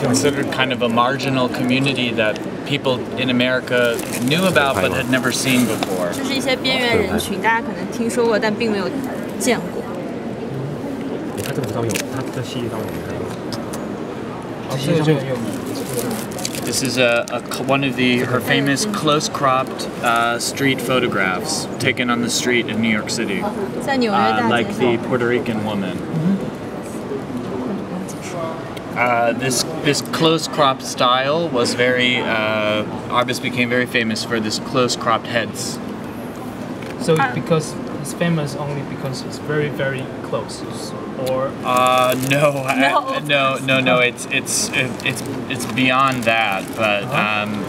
considered kind of a marginal community that people in America knew about but had never seen before. 就是一些边缘人群，大家可能听说过，但并没有见过。他这个上有，他这系列上有那个。This is one of her famous close-cropped street photographs taken on the street in New York City, 在纽约大街上。 like the Puerto Rican woman. This close-cropped style was very. Arbus became very famous for this close-cropped heads. So because it's famous only because it's very very close, or no. It's beyond that. But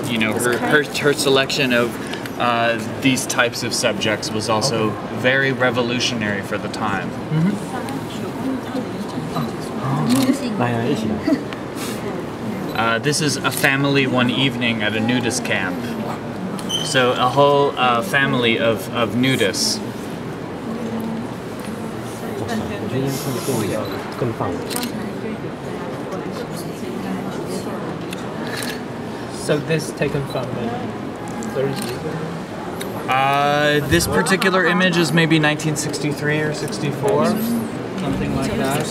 you know, her selection of these types of subjects was also very revolutionary for the time. This is a family one evening at a nudist camp. So a whole family of nudists. so this taken from 30 years ago. This particular image is maybe 1963 or 64, something like that.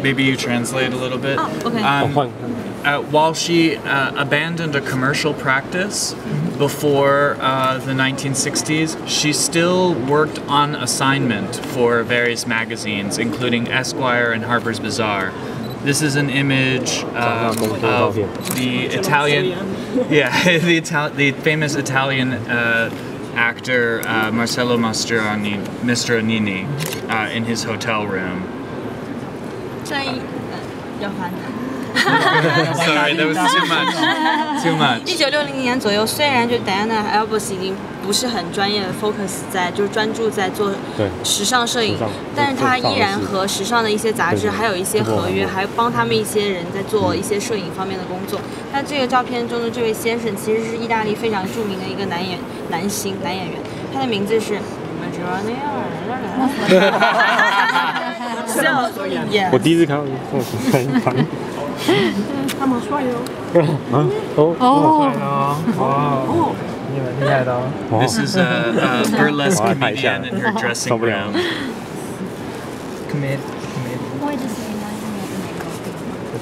Maybe you translate a little bit. While she abandoned a commercial practice before the 1960s, she still worked on assignment for various magazines, including Esquire and Harper's Bazaar. This is an image of the Italian, the famous Italian actor Marcello Mastroianni in his hotel room. Sorry, that was too much. Too much. 1960年左右，虽然就 Diane Arbus 已经不是很专业的 focus 在，就是专注在做时尚摄影，但是他依然和时尚的一些杂志还有一些合约，还帮他们一些人在做一些摄影方面的工作。那这个照片中的这位先生其实是意大利非常著名的一个男演员，他的名字是。我第一次看到这种声音。他蛮帅的哦。你蛮厉害的哦。This is a burlesque comedian in her dressing room.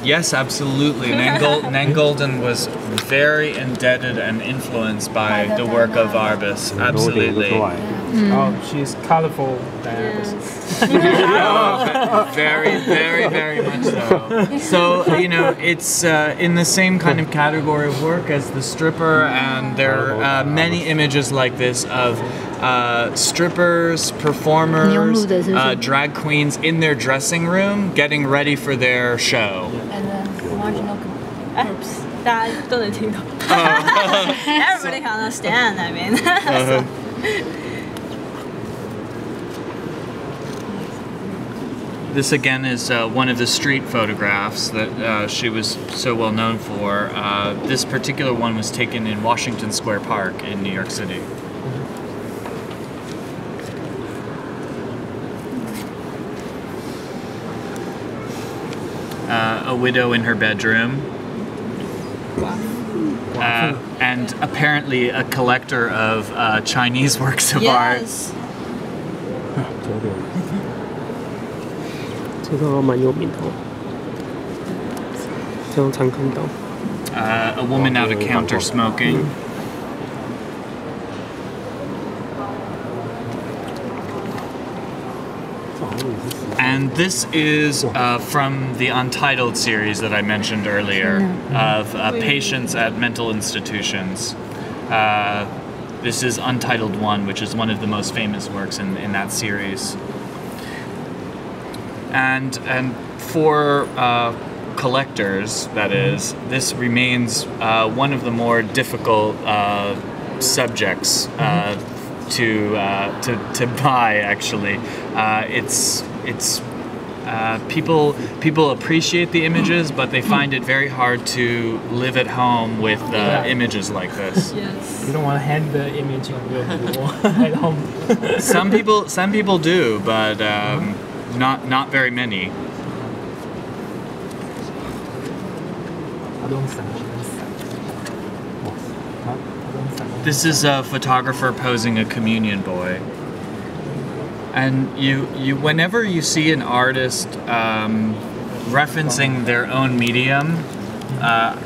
Yes, absolutely. Nan Goldin was very indebted and influenced by the work of Arbus. Absolutely. Oh, she's colorful. Very, very, very much so. So, you know, it's in the same kind of category of work as the stripper, and there are many images like this of strippers, performers, drag queens in their dressing room getting ready for their show. And marginal groups. 大家都能听懂。Everybody can understand. I mean. This again is one of the street photographs that she was so well known for. This particular one was taken in Washington Square Park in New York City. A widow in her bedroom. And apparently a collector of Chinese works of art. 这个蛮有名的，这样常看到。A woman at a counter smoking. And this is from the Untitled series that I mentioned earlier of patients at mental institutions. This is Untitled 1, which is one of the most famous works in that series. And for collectors, that is, this remains one of the more difficult subjects to buy. Actually, it's people appreciate the images, but they find it very hard to live at home with images like this. Yes. You don't want to hang the image on your wall at home. Some people do, but not very many. This is a photographer posing a communion boy. And whenever you see an artist referencing their own medium,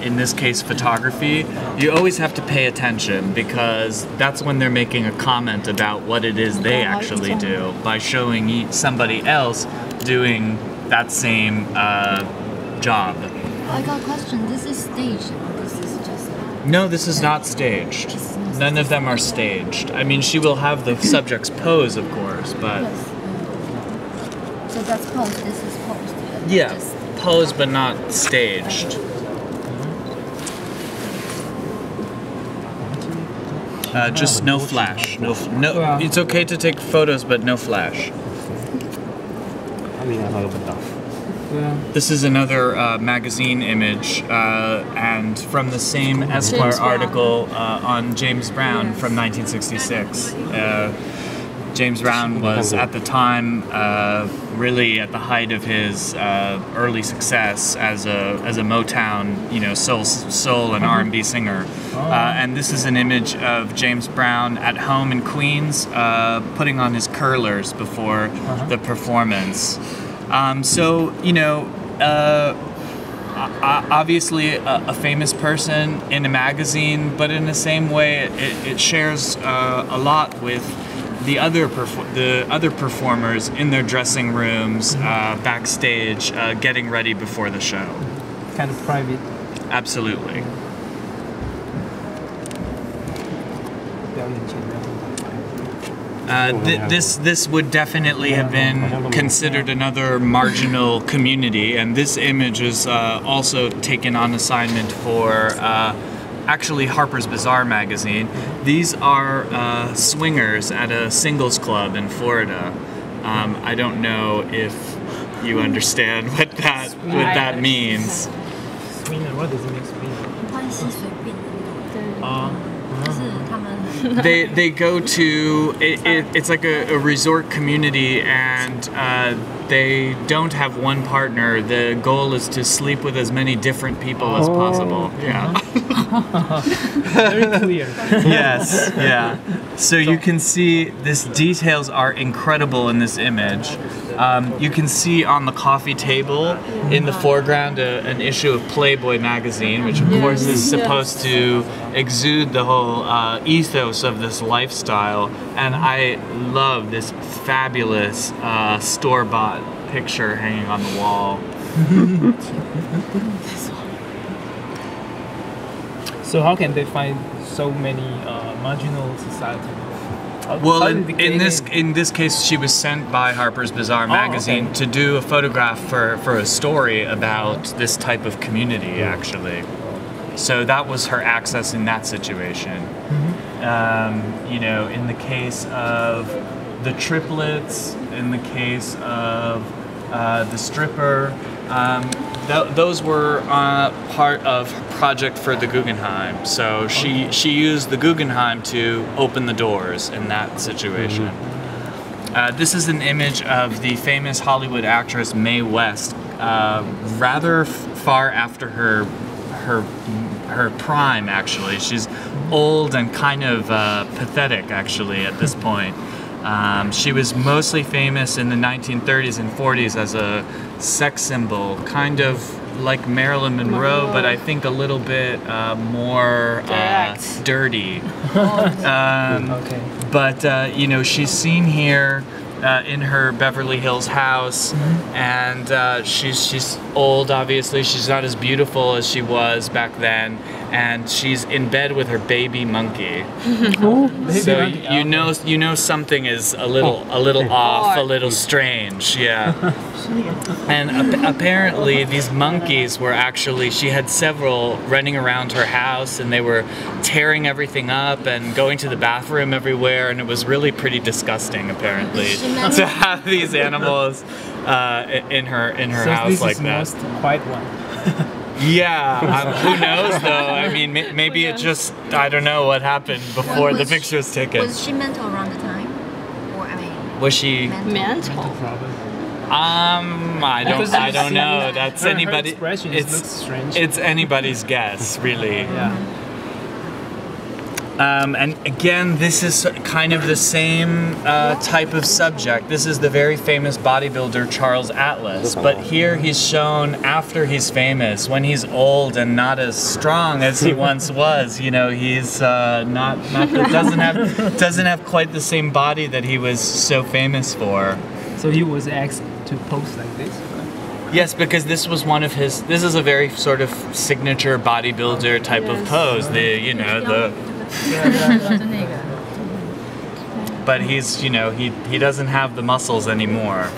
in this case photography, you always have to pay attention, because that's when they're making a comment about what it is they actually do by showing somebody else doing that same job. I got a question. This is staged. This is just. No, this is not staged. None of them are staged. I mean, she will have the subjects pose, of course, but... Yes. So that's pose, this is posed. Yeah, pose but not staged. Just no flash. No. It's okay to take photos, but no flash. This is another magazine image, and from the same Esquire article on James Brown from 1966. James Brown was at the time really at the height of his early success as a Motown, soul and R&B singer. And this is an image of James Brown at home in Queens, putting on his curlers before the performance. Obviously a famous person in a magazine, but in the same way it shares a lot with the other performers in their dressing rooms, backstage, getting ready before the show. Kind of private. Absolutely. This would definitely have been considered another marginal community, and this image is also taken on assignment for actually Harper's Bazaar magazine. These are swingers at a singles club in Florida. I don't know if you understand what that means. Swinger, what does it mean? They go to it's like a resort community, and they don't have one partner. The goal is to sleep with as many different people as possible. Yeah. Very clear. Yes, yeah. So you can see these details are incredible in this image. You can see on the coffee table in the foreground an issue of Playboy magazine, which of course is supposed to exude the whole ethos of this lifestyle. And I love this fabulous store-bought picture hanging on the wall. So how can they find so many marginal society? Well, in this case, she was sent by Harper's Bazaar magazine to do a photograph for a story about this type of community, actually. So that was her access in that situation. In the case of the triplets, in the case of the stripper, those were part of project for the Guggenheim. So she used the Guggenheim to open the doors in that situation. This is an image of the famous Hollywood actress Mae West, rather far after her prime, actually. She's old and kind of pathetic, actually, at this point. She was mostly famous in the 1930s and 40s as a sex symbol, kind of like Marilyn Monroe, but I think a little bit more dirty. But she's seen here in her Beverly Hills house, and she's old, obviously. She's not as beautiful as she was back then, and she's in bed with her baby monkey. Baby So monkey. you know something is a little off, a little strange, yeah. And apparently these monkeys were actually, she had several running around her house, and they were tearing everything up and going to the bathroom everywhere, and it was really pretty disgusting apparently to have these animals in her house like that. So this is most quiet one. Yeah, who knows though? I mean, maybe it just, I don't know what happened before the picture was taken. Was she mental around the time? Or, I mean, Was she? mental. I don't know. That's her anybody. expression looks strange. It's anybody's guess, really. Yeah. And again, this is kind of the same type of subject. This is the very famous bodybuilder Charles Atlas, but here he's shown after he's famous, when he's old and not as strong as he once was. You know, he's doesn't have quite the same body that he was so famous for. So he was asked to pose like this? Yes, because this was one of his. This is a very sort of signature bodybuilder type of pose. But he's, you know, he doesn't have the muscles anymore.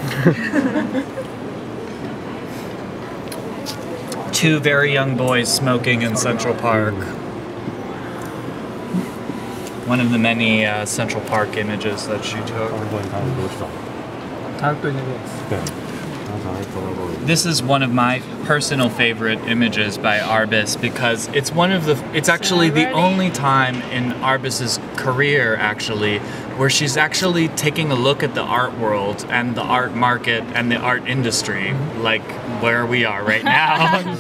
Two very young boys smoking in Central Park. One of the many Central Park images that she took. This is one of my personal favorite images by Arbus because it's actually the only time in Arbus's career actually where she's actually taking a look at the art world and the art market and the art industry, like where we are right now.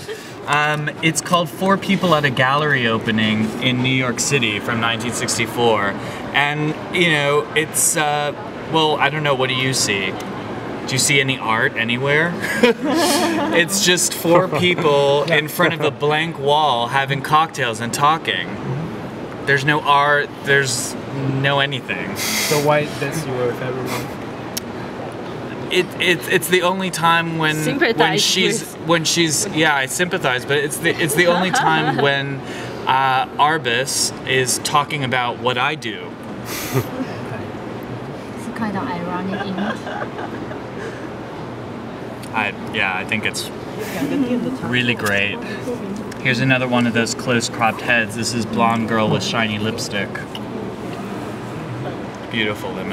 It's called Four People at a Gallery Opening in New York City from 1964. And, you know, it's, well, I don't know, what do you see? Do you see any art anywhere? It's just four people in front of a blank wall having cocktails and talking. There's no art, there's no anything. So why that's your favorite one? It's the only time when she's yeah, I sympathize, but it's the only time when Arbus is talking about what I do. it's a kind of ironic image. I think it's really great. Here's another one of those close cropped heads. This is blonde girl with shiny lipstick. Beautiful image.